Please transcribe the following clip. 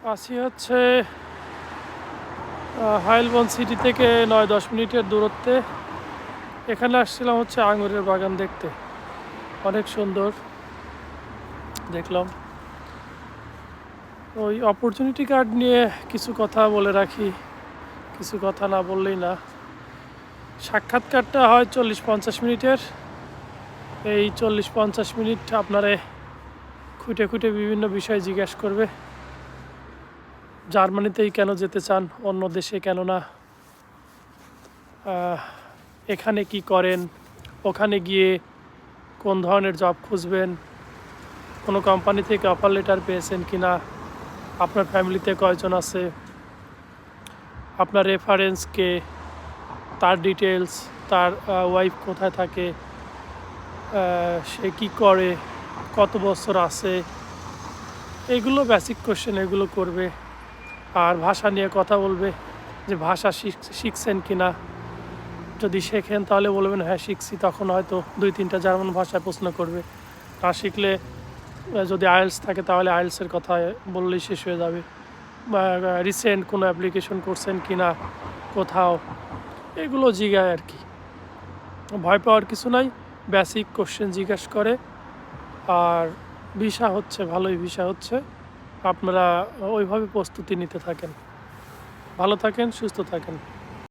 আছি হচ্ছে হাইলবন সিটি থেকে 9-10 মিনিটের দূরত্বে। এখানে আসছিলাম হচ্ছে আঙুরের বাগান দেখতে, অনেক সুন্দর দেখলাম। ওই অপরচুনিটি কার্ড নিয়ে কিছু কথা বলে রাখি, কিছু কথা না বললেই না। সাক্ষাৎকারটা হয় 40-50 মিনিটের। এই 40-50 মিনিট আপনারে খুঁটে খুঁটে বিভিন্ন বিষয় জিজ্ঞেস করবে। জার্মানিতেই কেন যেতে চান, অন্য দেশে কেন না, এখানে কি করেন, ওখানে গিয়ে কোন ধরনের জব খুঁজবেন, কোনো কোম্পানি থেকে অফার লেটার পেয়েছেন কি না, আপনার ফ্যামিলিতে কয়জন আছে, আপনার রেফারেন্সকে, তার ডিটেলস, তার ওয়াইফ কোথায় থাকে, সে কি করে, কত বছর আছে, এগুলো বেসিক কোশ্চেন, এগুলো করবে। আর ভাষা নিয়ে কথা বলবে, যে ভাষা শিখছেন কি না। যদি শেখেন তাহলে বলবেন হ্যাঁ শিখছি, তখন হয়তো 2-3টা জার্মান ভাষায় প্রশ্ন করবে। না শিখলে যদি আইএলস থাকে তাহলে আইএলসের কথা বললেই শেষ হয়ে যাবে। বা রিসেন্ট কোনো অ্যাপ্লিকেশন করছেন কি না কোথাও, এগুলো জিজ্ঞায় আর কি। ভয় পাওয়ার কিছু নাই, বেসিক কোশ্চেন জিজ্ঞেস করে। আর ভিসা হচ্ছে, ভালোই ভিসা হচ্ছে, আপনারা ওইভাবে প্রস্তুতি নিতে থাকেন। ভালো থাকেন, সুস্থ থাকেন।